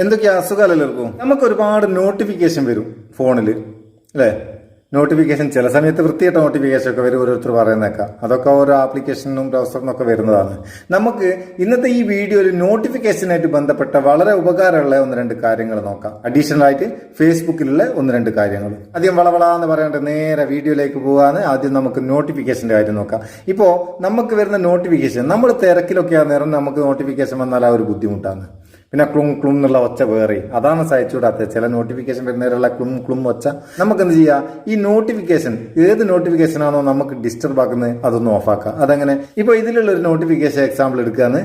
എന്തൊക്കെയാ അസുഖമല്ലല്ലോ നമുക്ക് ഒരുപാട് നോട്ടിഫിക്കേഷൻ വരും ഫോണിൽ അല്ലേ. നോട്ടിഫിക്കേഷൻ ചില സമയത്ത് വൃത്തിയായിട്ട നോട്ടിഫിക്കേഷൻ ഒക്കെ വരും, ഓരോരുത്തർ പറയുന്നേക്കാം. അതൊക്കെ ഓരോ ആപ്ലിക്കേഷനും ബ്രൗസറിനൊക്കെ വരുന്നതാണ്. നമുക്ക് ഇന്നത്തെ ഈ വീഡിയോയിൽ നോട്ടിഫിക്കേഷനായിട്ട് ബന്ധപ്പെട്ട വളരെ ഉപകാരമുള്ള ഒന്ന് രണ്ട് കാര്യങ്ങൾ നോക്കാം. അഡീഷണൽ ആയിട്ട് ഫേസ്ബുക്കിലുള്ള ഒന്ന് രണ്ട് കാര്യങ്ങൾ. ആദ്യം വളവളാന്ന് പറയാണ്ട് നേരെ വീഡിയോയിലേക്ക് പോകാന്ന്. ആദ്യം നമുക്ക് നോട്ടിഫിക്കേഷന്റെ കാര്യം നോക്കാം. ഇപ്പോ നമുക്ക് വരുന്ന നോട്ടിഫിക്കേഷൻ, നമ്മൾ തിരക്കിലൊക്കെ ആ നേരം നമുക്ക് നോട്ടിഫിക്കേഷൻ വന്നാൽ ആ ഒരു ബുദ്ധിമുട്ടാണ്. പിന്നെ ക്ലും ക്ലും എന്നുള്ള ഒച്ച വേറെ, അതാണ് സഹിച്ചുകൂടാത്തത്. ചില നോട്ടിഫിക്കേഷൻ വരുന്നവരുള്ള ക്ലും ക്ലും ഒച്ച. നമുക്ക് എന്ത് ചെയ്യാം, ഈ നോട്ടിഫിക്കേഷൻ ഏത് നോട്ടിഫിക്കേഷൻ ആണോ നമുക്ക് ഡിസ്റ്റർബ് ആക്കുന്നത് അതൊന്ന് ഓഫാക്കാം. അതങ്ങനെ ഇപ്പൊ ഇതിലുള്ള ഒരു നോട്ടിഫിക്കേഷൻ എക്സാമ്പിൾ എടുക്കാന്ന്.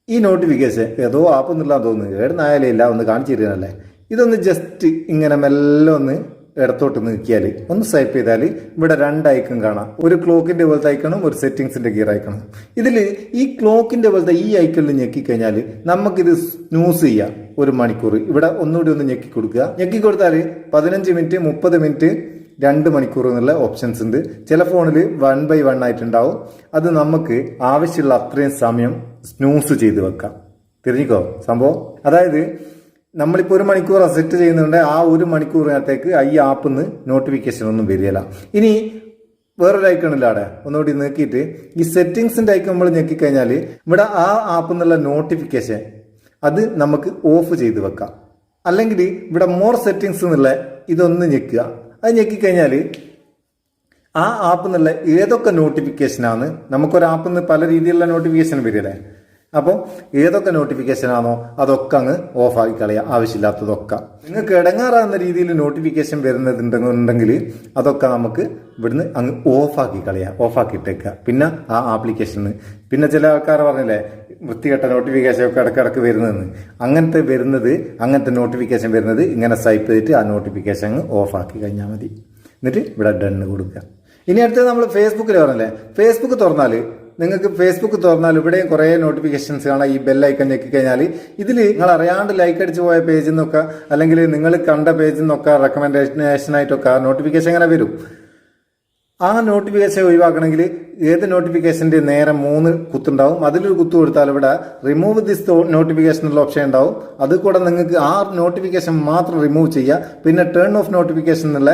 ഈ നോട്ടിഫിക്കേഷൻ ഏതോ ആപ്പ് എന്നുള്ള തോന്നുന്നു, ഏടുന്നായാലേ ഇല്ല, ഒന്ന് കാണിച്ചു തരുന്നല്ലേ. ഇതൊന്ന് ജസ്റ്റ് ഇങ്ങനെ മെല്ലെ ഒന്ന് ഇടത്തോട്ട് നീക്കിയാൽ ഒന്ന് സ്വൈപ്പ് ചെയ്താൽ ഇവിടെ രണ്ട് ഐക്കൺ കാണാം. ഒരു ക്ലോക്കിന്റെ പോലത്തെ ഐക്കണും ഒരു സെറ്റിംഗ്സിന്റെ ഗിയർ ഐക്കണും. ഇതിൽ ഈ ക്ലോക്കിന്റെ പോലത്തെ ഈ ഐക്കണിൽ ഞെക്കിക്കഴിഞ്ഞാൽ നമുക്കിത് സ്നൂസ് ചെയ്യാം. 1 മണിക്കൂർ ഇവിടെ ഒന്നുകൂടി ഒന്ന് ഞെക്കി കൊടുക്കുക. ഞെക്കി കൊടുത്താൽ 15 മിനിറ്റ്, 30 മിനിറ്റ്, 2 മണിക്കൂർ എന്നുള്ള ഓപ്ഷൻസ് ഉണ്ട്. ചില ഫോണിൽ 1 by 1 ആയിട്ടുണ്ടാവും. അത് നമുക്ക് ആവശ്യമുള്ള അത്രയും സമയം സ്നൂസ് ചെയ്ത് വെക്കാം. തിരിഞ്ഞിക്കോ സംഭവം. അതായത് നമ്മളിപ്പോൾ 1 മണിക്കൂർ സെറ്റ് ചെയ്യുന്നുണ്ട്, ആ 1 മണിക്കൂറിനകത്തേക്ക് ഈ ആപ്പിൽ നിന്ന് നോട്ടിഫിക്കേഷൻ ഒന്നും വരികയില്ല. ഇനി വേറൊരു ഐക്കണില്ല, അവിടെ ഒന്നുകൂടി നീക്കിയിട്ട് ഈ സെറ്റിംഗ്സിന്റെ ഐക്കൺ നമ്മൾ ഞെക്കിക്കഴിഞ്ഞാൽ ഇവിടെ ആ ആപ്പിൽ നിന്നുള്ള നോട്ടിഫിക്കേഷൻ അത് നമുക്ക് ഓഫ് ചെയ്ത് വെക്കാം. അല്ലെങ്കിൽ ഇവിടെ മോർ സെറ്റിംഗ്സ് എന്നുള്ള ഇതൊന്ന് ഞെക്കുക. അത് ഞെക്കിക്കഴിഞ്ഞാൽ ആ ആപ്പിൽ നിന്നുള്ള ഏതൊക്കെ നോട്ടിഫിക്കേഷനാണ്, നമുക്കൊരു ആപ്പിൽ നിന്ന് പല രീതിയിലുള്ള നോട്ടിഫിക്കേഷൻ വരികയല്ലേ. അപ്പോൾ ഏതൊക്കെ നോട്ടിഫിക്കേഷൻ ആണോ അതൊക്കെ അങ്ങ് ഓഫാക്കി കളയുക, ആവശ്യമില്ലാത്തതൊക്കെ. നിങ്ങൾക്ക് ഇടങ്ങാറാകുന്ന രീതിയിൽ നോട്ടിഫിക്കേഷൻ വരുന്നതുണ്ടെങ്കിൽ അതൊക്കെ നമുക്ക് ഇവിടുന്ന് അങ്ങ് ഓഫാക്കി കളയുക, ഓഫാക്കിയിട്ടേക്കുക. പിന്നെ ആ ആപ്ലിക്കേഷന് പിന്നെ ചില ആൾക്കാർ പറഞ്ഞില്ലേ വൃത്തികെട്ട നോട്ടിഫിക്കേഷൻ ഒക്കെ ഇടക്കിടക്ക് വരുന്നതെന്ന്. അങ്ങനത്തെ നോട്ടിഫിക്കേഷൻ വരുന്നത് ഇങ്ങനെ സ്വൈപ്പ് ചെയ്തിട്ട് ആ നോട്ടിഫിക്കേഷൻ അങ്ങ് ഓഫാക്കി കഴിഞ്ഞാൽ മതി. എന്നിട്ട് ഇവിടെ ഡണ്ണ് കൊടുക്കുക. ഇനി അടുത്തത് നമ്മൾ ഫേസ്ബുക്കിൽ പറഞ്ഞല്ലേ, ഫേസ്ബുക്ക് തുറന്നാൽ നിങ്ങൾക്ക് ഫേസ്ബുക്ക് തുറന്നാൽ ഇവിടെയും കുറേ നോട്ടിഫിക്കേഷൻസ് കാണാം. ഈ ബെൽ ഐക്കൺ ഞെക്കിക്കഴിഞ്ഞാൽ ഇതിൽ നിങ്ങൾ അറിയാണ്ട് ലൈക്ക് അടിച്ചു പോയ പേജിൽ നിന്നൊക്കെ അല്ലെങ്കിൽ നിങ്ങൾ കണ്ട പേജിൽ നിന്നൊക്കെ റെക്കമെൻഡേഷനായിട്ടൊക്കെ നോട്ടിഫിക്കേഷൻ ഇങ്ങനെ വരും. ആ നോട്ടിഫിക്കേഷൻ ഒഴിവാക്കണമെങ്കിൽ ഏത് നോട്ടിഫിക്കേഷൻ്റെ നേരെ 3 കുത്തുണ്ടാവും. അതിലൊരു കുത്തു കൊടുത്താൽ ഇവിടെ റിമൂവ് ദിസ് നോട്ടിഫിക്കേഷനുള്ള ഓപ്ഷൻ ഉണ്ടാവും. അത് കൂടെ നിങ്ങൾക്ക് ആ നോട്ടിഫിക്കേഷൻ മാത്രം റിമൂവ് ചെയ്യുക. പിന്നെ ടേൺ ഓഫ് നോട്ടിഫിക്കേഷൻ എന്നുള്ള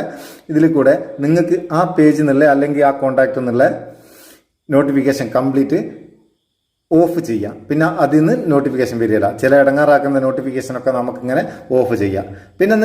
ഇതിൽ കൂടെ നിങ്ങൾക്ക് ആ പേജിൽ നിന്നുള്ള അല്ലെങ്കിൽ ആ കോൺടാക്റ്റ് എന്നുള്ള നോട്ടിഫിക്കേഷൻ കംപ്ലീറ്റ് ഓഫ് ചെയ്യാം. പിന്നെ അതിൽ നിന്ന് നോട്ടിഫിക്കേഷൻ വരില്ല. ചില ഇടങ്ങാറാക്കുന്ന നോട്ടിഫിക്കേഷനൊക്കെ നമുക്കിങ്ങനെ ഓഫ് ചെയ്യാം. പിന്നെ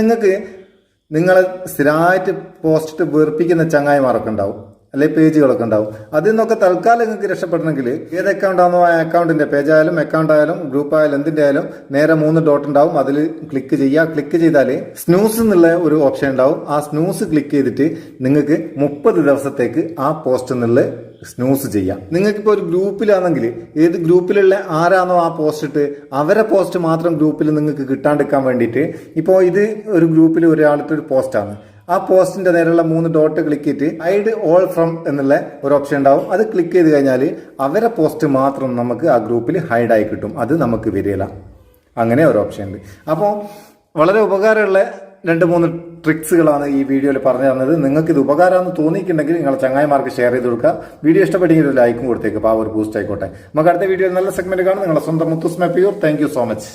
നിങ്ങളെ സ്ഥിരമായിട്ട് പോസ്റ്റ് വെറുപ്പിക്കുന്ന ചങ്ങായിമാരൊക്കെ ഉണ്ടാവും, അല്ലെങ്കിൽ പേജുകളൊക്കെ ഉണ്ടാവും. അതിൽ നിന്നൊക്കെ തൽക്കാലം നിങ്ങൾക്ക് രക്ഷപ്പെടണമെങ്കിൽ ഏത് അക്കൗണ്ട് ആണോ ആ അക്കൗണ്ടിന്റെ പേജായാലും അക്കൗണ്ട് ആയാലും ഗ്രൂപ്പ് ആയാലും എന്തിന്റെ ആയാലും നേരെ 3 ഡോട്ട് ഉണ്ടാവും. അതിൽ ക്ലിക്ക് ചെയ്യുക. ക്ലിക്ക് ചെയ്താൽ സ്നൂസ് എന്നുള്ള ഒരു ഓപ്ഷൻ ഉണ്ടാവും. ആ സ്നൂസ് ക്ലിക്ക് ചെയ്തിട്ട് നിങ്ങൾക്ക് 30 ദിവസത്തേക്ക് ആ പോസ്റ്റ് എന്നുള്ള സ്നൂസ് ചെയ്യാം. നിങ്ങൾക്കിപ്പോൾ ഒരു ഗ്രൂപ്പിലാണെങ്കിൽ ഏത് ഗ്രൂപ്പിലുള്ള ആരാണോ ആ പോസ്റ്റ് ഇട്ട് അവരെ പോസ്റ്റ് മാത്രം ഗ്രൂപ്പിൽ നിങ്ങൾക്ക് കിട്ടാണ്ടിരിക്കാൻ വേണ്ടിയിട്ട്, ഇപ്പോൾ ഇത് ഒരു ഗ്രൂപ്പിൽ ഒരാളുടെ ഒരു പോസ്റ്റാണ്, ആ പോസ്റ്റിന്റെ നേരെയുള്ള 3 ഡോട്ട് ക്ലിക്ക് ചെയ്തിട്ട് ഹൈഡ് ഓൾ ഫ്രം എന്നുള്ള ഒരു ഓപ്ഷൻ ഉണ്ടാവും. അത് ക്ലിക്ക് ചെയ്ത് കഴിഞ്ഞാൽ അവരെ പോസ്റ്റ് മാത്രം നമുക്ക് ആ ഗ്രൂപ്പിൽ ഹൈഡായി കിട്ടും. അത് നമുക്ക് വരില്ല. അങ്ങനെ ഒരു ഓപ്ഷൻ ഉണ്ട്. അപ്പോൾ വളരെ ഉപകാരമുള്ള 2-3 ട്രിക്സുകളാണ് ഈ വീഡിയോയിൽ പറഞ്ഞു തന്നത്. നിങ്ങൾക്ക് ഇത് ഉപകാരമാണെന്ന് തോന്നിയിട്ടുണ്ടെങ്കിൽ നിങ്ങളെ ചങ്ങായിമാർക്ക് ഷെയർ ചെയ്ത് കൊടുക്കുക. വീഡിയോ ഇഷ്ടപ്പെട്ടെങ്കിൽ ഒരു ലൈക്കും കൊടുത്തേക്ക്, അപ്പോൾ ആ ഒരു ബൂസ്റ്റ് ആയിക്കോട്ടെ. നമുക്ക് അടുത്ത വീഡിയോയിൽ നല്ല സെഗ്മെന്റ് കാണാം. നിങ്ങളെ സ്വന്തം മുത്തുസ്. Thank you so much.